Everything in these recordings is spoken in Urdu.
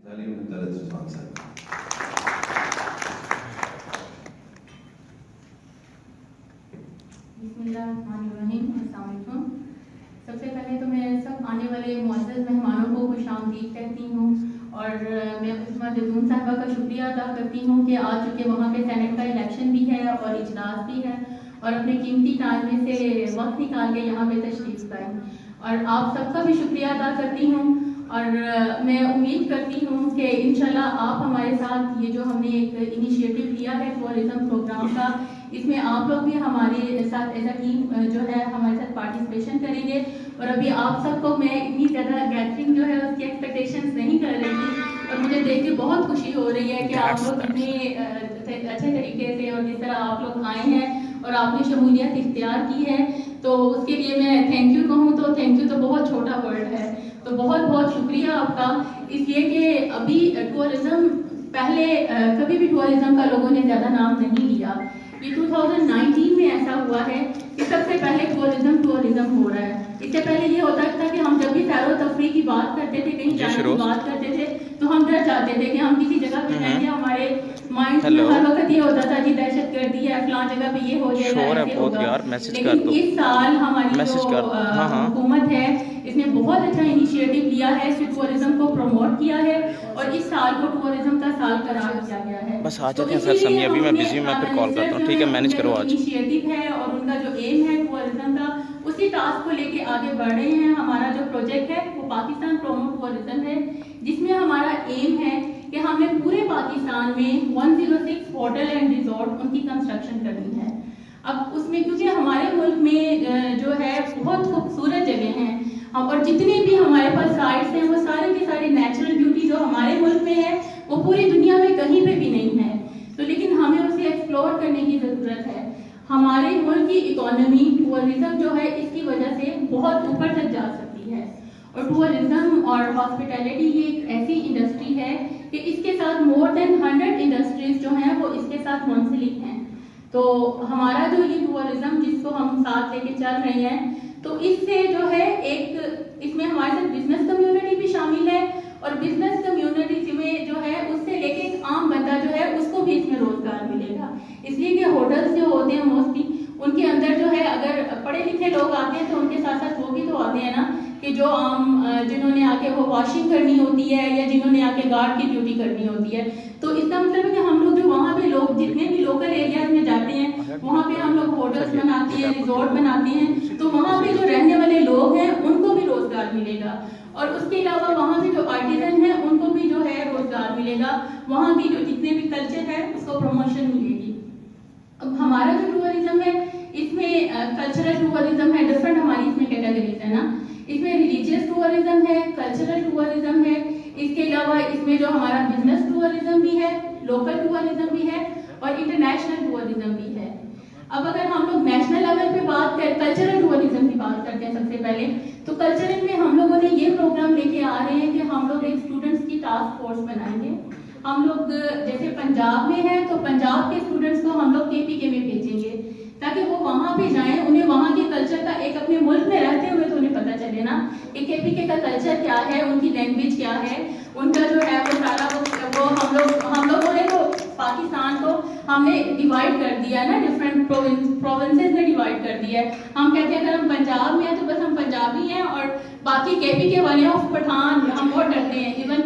Bismillahirrahmanirrahim. السلام علیکم. سب سے پہلے تو میں سب آنے والے معزز مہمانوں کو خوش آمدید کہتی ہوں اور میں عثمہ ددون صاحبہ کا شکریہ ادا کرتی ہوں کہ آج چونکہ وہاں پہ سینٹ کا الیکشن بھی ہے اور اجلاس بھی ہے اور اپنے قیمتی ٹائم میں سے وقت نکال کے یہاں پہ تشریف لائیں. اور آپ سب کا بھی شکریہ ادا کرتی ہوں اور میں امید کرتی ہوں کہ انشاءاللہ آپ ہمارے ساتھ یہ جو ہم نے ایک انیشیٹو لیا ہے ٹورزم پروگرام کا، اس میں آپ لوگ بھی ہمارے ساتھ ایز اے ٹیم جو ہے ہمارے ساتھ پارٹیسپیشن کریں گے. اور ابھی آپ سب کو میں اتنی زیادہ گیدرنگ جو ہے اس کی ایکسپیکٹیشنز نہیں کر رہی تھی اور مجھے دیکھ کے بہت خوشی ہو رہی ہے کہ آپ لوگ اتنے اچھے طریقے سے اور جس طرح آپ لوگ آئے ہیں اور آپ نے شمولیت اختیار کی ہے، تو اس کے لیے میں تھینک یو کہوں تو تھینک یو تو بہت چھوٹا ورڈ ہے. تو بہت بہت شکریہ آپ کا، اس لیے کہ ابھی ٹورزم پہلے کبھی بھی ٹورزم کا لوگوں نے زیادہ نام نہیں لیا. یہ 2019 میں ایسا ہوا ہے کہ سب سے پہلے ٹورزم ہو رہا ہے. اس سے پہلے یہ ہوتا تھا کہ ہم جب بھی سیر و تفریح کی بات کرتے تھے، کہیں جانے کی بات کرتے تھے تو ہم ڈر جاتے تھے کہ ہم کسی جگہ پہ جائیں گے، ہمارے مائنڈ میں ہر وقت یہ ہوتا تھا کہ دہشت گردی ہے، فلاں جگہ پہ یہ ہو جائے گا، ایسے ہوگا. لیکن اس سال ہماری جو حکومت ہے اس نے بہت اچھا انیشیٹو لیا ہے، اس نے ٹورزم کو پروموٹ کیا ہے اور اس سال کو ٹورزم کا سال قرار دیا گیا ہے. بس آ جاتے ہیں سر سمیہ، ابھی میں بزی ہوں، میں پھر کال کرتا ہوں. ٹھیک ہے، مینیج کرو. آج انیشیٹو ہے اور ان کا جو ایم ہے ٹورزم کا، اسی ٹاسک کو لے کے آگے بڑھ رہے ہیں. ہمارا جو پروجیکٹ ہے وہ پاکستان پروموٹ ٹورزم ہے، جس میں ہمارا ایم ہے کہ ہم نے پورے پاکستان میں 106 ہوٹل اینڈ ریزورٹ ان کی کنسٹرکشن کرنی ہے. اب اس میں کیونکہ ہمارے ملک میں جو ہے بہت خوبصورت جگہ ہیں اور جتنے بھی ہمارے پاس سائٹس ہیں وہ سارے کی ساری نیچرل بیوٹی جو ہمارے ملک میں ہے وہ پوری دنیا میں کہیں پہ بھی نہیں ہے. تو لیکن ہمیں اسے ایکسپلور کرنے کی ضرورت ہے. ہمارے ملک کی اکانومی ٹورزم جو ہے اس کی وجہ سے بہت اوپر تک جا سکتی ہے. اور ٹورزم اور ہاسپٹیلٹی یہ ایک ایسی انڈسٹری ہے کہ اس کے ساتھ مور دین 100 انڈسٹریز جو ہیں وہ اس کے ساتھ منسلک ہیں. تو ہمارا جو یہ ٹورزم جس کو ہم ساتھ لے کے چل رہے ہیں، تو اس سے جو ہے ایک اس میں ہمارے ساتھ بزنس کمیونٹی بھی شامل ہے اور بزنس کمیونٹی میں جو ہے اس سے لے کے ایک عام بندہ جو ہے اس کو بھی اس میں روزگار ملے گا. اس لیے کہ ہوٹلس جو ہوتے ہیں موسٹلی ان کے اندر جو ہے اگر پڑھے لکھے لوگ آتے ہیں تو ان کے ساتھ ساتھ وہ بھی تو آتے ہیں نا کہ جو عام جنہوں نے آ کے وہ واشنگ کرنی ہوتی ہے یا جنہوں نے آ کے گارڈ کی ڈیوٹی کرنی ہوتی ہے. تو اس کا مطلب ہے کہ ہم لوگ جو وہاں پہ لوگ جتنے بھی لوکل ایریاز میں جاتے ہیں وہاں پہ ہم لوگ ہوٹلس بناتے ہیں، ریزورٹ بناتے ہیں، تو وہاں پہ جو رہنے والے لوگ ہیں ان کو بھی روزگار ملے گا. اور اس کے علاوہ وہاں سے جو آرٹیزن ہیں ان کو بھی جو ہے روزگار ملے گا. وہاں کی جو جتنے بھی کلچر ہے اس کو پروموشن ملے گی. اب ہمارا جو ٹورزم ہے اس میں کلچرل ٹورزم ہے، ڈفرنٹ ہماری اس میں کیٹیگریز ہے نا. اس میں ریلیجیس ٹورزم ہے، کلچرل ٹورزم ہے، اس کے علاوہ اس میں جو ہمارا بزنس ٹورزم بھی ہے، لوکل ٹورزم بھی ہے اور انٹرنیشنل ٹورزم بھی ہے. اب اگر ہم لوگ نیشنل لیول پہ بات کریں، کلچرل ٹورزم کی بات کرتے ہیں سب سے پہلے، تو کلچرل میں ہم لوگوں نے یہ پروگرام لے کے آ رہے ہیں کہ ہم لوگ ایک اسٹوڈنٹس کی ٹاسک فورس بنائیں گے. ہم لوگ جیسے پنجاب میں ہے تو پنجاب کے اسٹوڈنٹس کو ہم لوگ KPK میں بھیجیں گے تاکہ وہ وہاں پہ جائیں، انہیں وہاں کے کلچر کا ایک اپنے ملک میں رہتے ہوئے تو انہیں پتہ چلے نا کہ KPK کا کلچر کیا ہے، ان کی لینگویج کیا ہے، ان کا جو ہے وہ سارا وہ ہم لوگوں نے تو پاکستان کو ہم نے ڈیوائڈ کر دیا ہے نا، ڈفرینٹ پروونسز میں ڈیوائڈ کر دیا ہے. ہم کہتے ہیں اگر ہم پنجاب میں ہیں تو بس ہم پنجابی ہیں اور باقی KPK والے آف پٹھان ہم بہت ڈرتے ہیں. ایون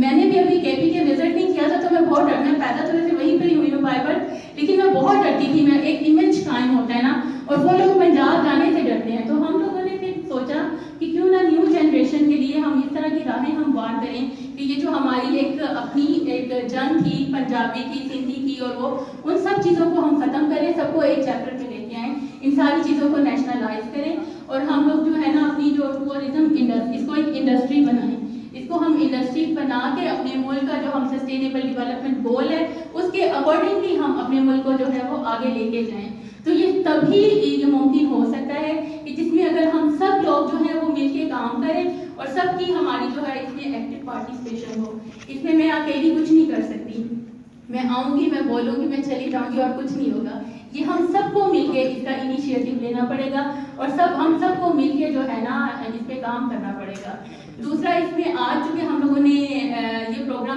میں نے بھی ابھی KPK وزٹ نہیں کیا تھا تو میں بہت ڈرنا، پیدا تو ویسے وہیں پر ہی ہوئی ہوں بائبل، لیکن میں بہت ڈرتی تھی. میں ایک امیج قائم ہوتا ہے نا اور وہ لوگ پنجاب جانے سے ڈرتے ہیں. تو ہم لوگوں نے پھر سوچا کہ کیوں نہ نیو جنریشن کے لیے ہم اس طرح کی راہیں ہم وار کریں کہ یہ جو ہماری ایک اپنی ایک جنگ تھی پنجابی کی، سندھی کی، اور وہ ان سب چیزوں کو ہم ختم کریں، سب کو ایک چیپٹر پہ لے کے آئیں، ان ساری چیزوں کو نیشنلائز کریں اور ہم لوگ جو ہے نا اپنی جو ٹورزم اس کو ایک انڈسٹری بنائیں. اس کو ہم انڈسٹری بنا کے اپنے ملک کا جو ہم سسٹینیبل ڈیولپمنٹ گول ہے اس کے اکارڈنگلی ہم اپنے ملک کو جو ہے وہ آگے لے کے جائیں. تو یہ تبھی یہ ممکن ہو سکتا ہے کہ جس میں اگر ہم سب لوگ جو ہیں وہ مل کے کام کریں اور سب کی ہماری جو ہے اس میں ایکٹیو پارٹیسپیشن ہو. اس میں میں اکیلی کچھ نہیں کر سکتی، میں آؤں گی، میں بولوں گی، میں چلی جاؤں گی اور کچھ نہیں ہوگا. یہ ہم سب کو مل کے اس کا انیشیٹو لینا پڑے گا اور ہم سب کو مل کے جو ہے نا اس پہ کام کرنا پڑے گا. دوسرا اس میں آج چونکہ ہم لوگوں نے یہ پروگرام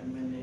MNA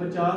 50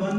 1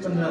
15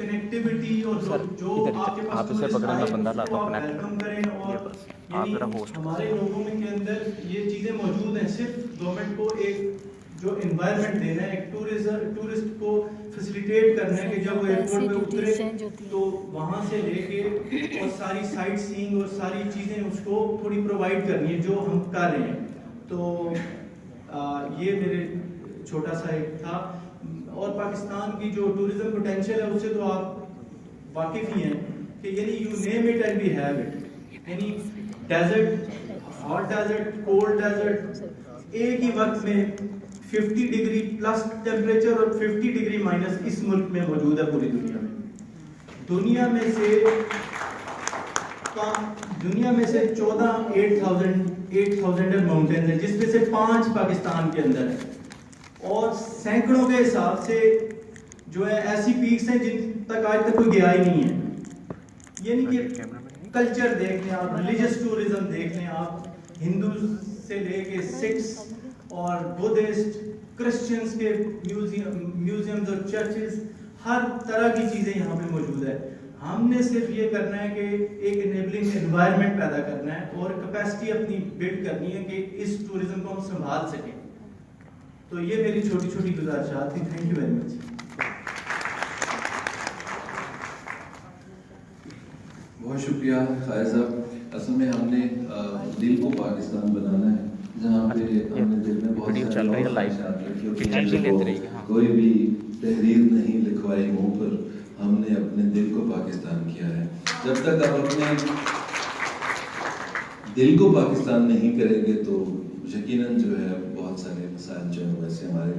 کنیکٹیوٹی اور جو آپ کے پاس ٹورسٹ آئے اس کو آپ ویلکم کریں اور یعنی ہمارے لوگوں میں کے اندر یہ چیزیں موجود ہیں. صرف گورنمنٹ کو ایک جو انوائرمنٹ دینا ہے, ایک ٹورسٹ کو فیسیلیٹیٹ کرنا ہے کہ جب وہ ایئرپورٹ پہ اترے تو وہاں سے لے کے اور ساری سائٹ سینگ اور ساری چیزیں اس کو تھوڑی پرووائڈ کرنی ہے جو ہم کر رہے ہیں. تو یہ میرے چھوٹا سا ایک تھا. اور پاکستان کی جو ٹورزم پوٹینشیل ہے اس سے تو آپ واقف ہی ہیں کہ یعنی you name it and we have it. یعنی dessert, hot dessert, cold dessert, ایک ہی وقت میں 50 ڈگری پلس ٹیمپریچر اور 50 ڈگری مائنس اس ملک میں موجود ہے پوری دنیا میں. دنیا میں سے 8,000 ماؤنٹینز ہیں جس میں سے 5 پاکستان کے اندر ہیں اور سینکڑوں کے حساب سے جو ہے ایسی پیکس ہیں جن تک آج تک کوئی گیا ہی نہیں ہے. یعنی کہ کلچر دیکھ لیں آپ, ریلیجس ٹورزم دیکھ لیں آپ, ہندوز سے لے کے سکھس اور بدھسٹ, کرسچنز کے میوزیمز اور چرچز, ہر طرح کی چیزیں یہاں پہ موجود ہے. ہم نے صرف یہ کرنا ہے کہ ایک انیبلنگ انوائرمنٹ پیدا کرنا ہے اور کیپیسٹی اپنی بلڈ کرنی ہے کہ اس ٹورزم کو ہم سنبھال سکیں. تو یہ میری چھوٹی چھوٹی گزارشات تھیں. Thank you very much. بہت شکریہ خائر صاحب. اصل میں ہم نے دل کو پاکستان بنانا ہے جہاں پہ ہم نے دل میں بہت سارے خواہشات رکھی, کوئی بھی تحریر نہیں لکھوائی منہ پر, ہم نے اپنے دل کو پاکستان کیا ہے. جب تک آپ اپنے دل کو پاکستان نہیں کریں گے تو یقیناً جو ہے بہت سارے مسائل جو ہیں ویسے ہمارے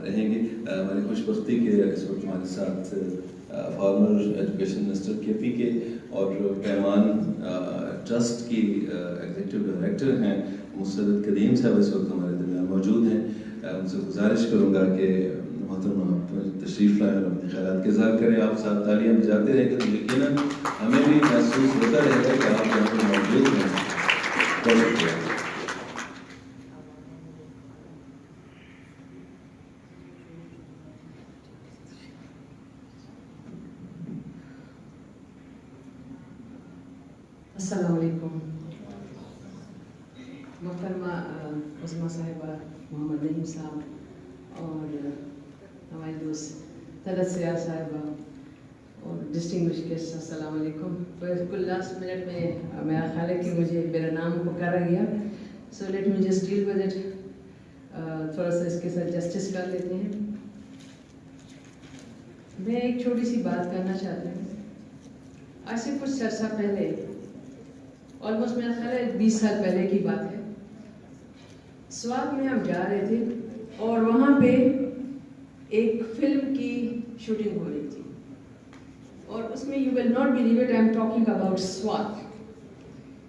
رہیں گے. ہماری خوش بختی کے اس وقت ہمارے ساتھ فارمر ایجوکیشن منسٹر کے پی کے اور پیمان ٹرسٹ کی ایگزیکٹو ڈائریکٹر ہیں مسرت کریم صاحب اس وقت ہمارے درمیان موجود ہیں. ان سے گزارش کروں گا کہ محترم آپ تشریف لائیں اور اپنے خیالات کا اظہار کریں. آپ ساتھ تالیاں بجاتے رہیں گے تو یقیناً ہمیں بھی محسوس ہوتا رہے گا کہ آپ یہاں پر موجود ہیں. بہت شکریہ. السلام علیکم. محترمہ عظمیٰ صاحبہ, محمد نعیم صاحب اور ہمارے دوست طلعت سیار صاحبہ اور ڈسٹنگوش گیسٹ, السلام علیکم. بالکل لاسٹ منٹ میں میرا خیال ہے کہ مجھے میرا نام پکارا گیا, so let me just deal with it. تھوڑا سا اس کے ساتھ جسٹس کر لیتے ہیں. میں ایک چھوٹی سی بات کرنا چاہتی ہوں. آج سے کچھ عرصہ پہلے, آلموسٹ میرا خیال ہے 20 سال پہلے کی بات ہے, سوات میں ہم جا رہے تھے اور وہاں پہ ایک فلم کی شوٹنگ ہو رہی تھی اور اس میں you will not believe it, I am talking about Swat.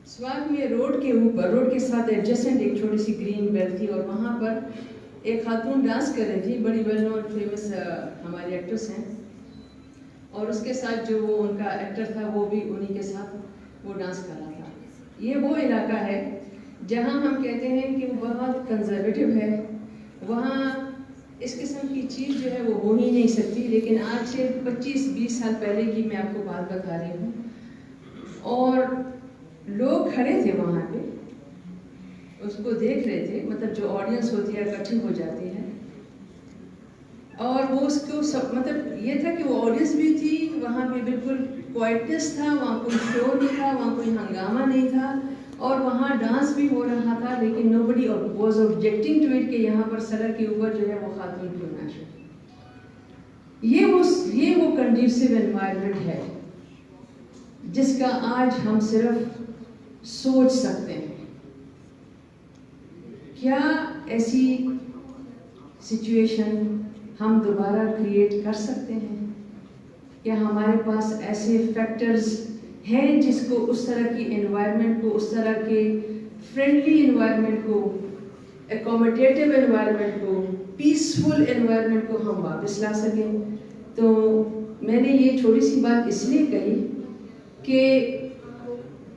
Swat میں روڈ کے اوپر, روڈ کے ساتھ ایڈجسٹنٹ ایک چھوٹی سی گرین بیل تھی اور وہاں پر ایک خاتون ڈانس کر رہی تھی. بڑی ویل نون فیمس ہماری ایکٹریس ہیں اور اس کے ساتھ جو وہ ان کا ایکٹر تھا وہ بھی انہی کے ساتھ وہ ڈانس کر رہا تھا. یہ وہ علاقہ ہے جہاں ہم کہتے ہیں کہ وہ بہت کنزرویٹو ہے, وہاں اس قسم کی چیز جو ہے وہ ہو ہی نہیں سکتی. لیکن آج سے 25-20 سال پہلے کی میں آپ کو بات بتا رہی ہوں اور لوگ کھڑے تھے وہاں پہ, اس کو دیکھ رہے تھے. مطلب جو آڈینس ہوتی ہے اکٹھی ہو جاتی ہے اور وہ اس کو سب, مطلب یہ تھا کہ وہ آڈینس بھی تھی وہاں پہ, بالکل کوائٹنس تھا, وہاں کوئی شور نہیں تھا, وہاں کوئی ہنگامہ نہیں تھا اور وہاں ڈانس بھی ہو رہا تھا. لیکن نو بڈی واز آبجیکٹنگ ٹو اٹ کہ یہاں پر سڑک کے اوپر جو ہے وہ خاتون کیوں نہ شو. یہ وہ کنڈیوسو انوائرمنٹ ہے جس کا آج ہم صرف سوچ سکتے ہیں. کیا ایسی سچویشن ہم دوبارہ کریٹ کر سکتے ہیں؟ کیا ہمارے پاس ایسے فیکٹرز ہیں جس کو اس طرح کی انوائرمنٹ کو, اس طرح کے فرینڈلی انوائرمنٹ کو, اکوموڈیٹیو انوائرمنٹ کو, پیسفل انوائرمنٹ کو ہم واپس لا سکیں؟ تو میں نے یہ چھوٹی سی بات اس لیے کہی کہ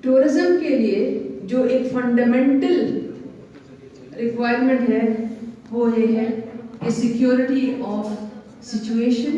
ٹورزم کے لیے جو ایک فنڈامنٹل ریکوائرمنٹ ہے وہ یہ ہے کہ سیکیورٹی آف سچویشن,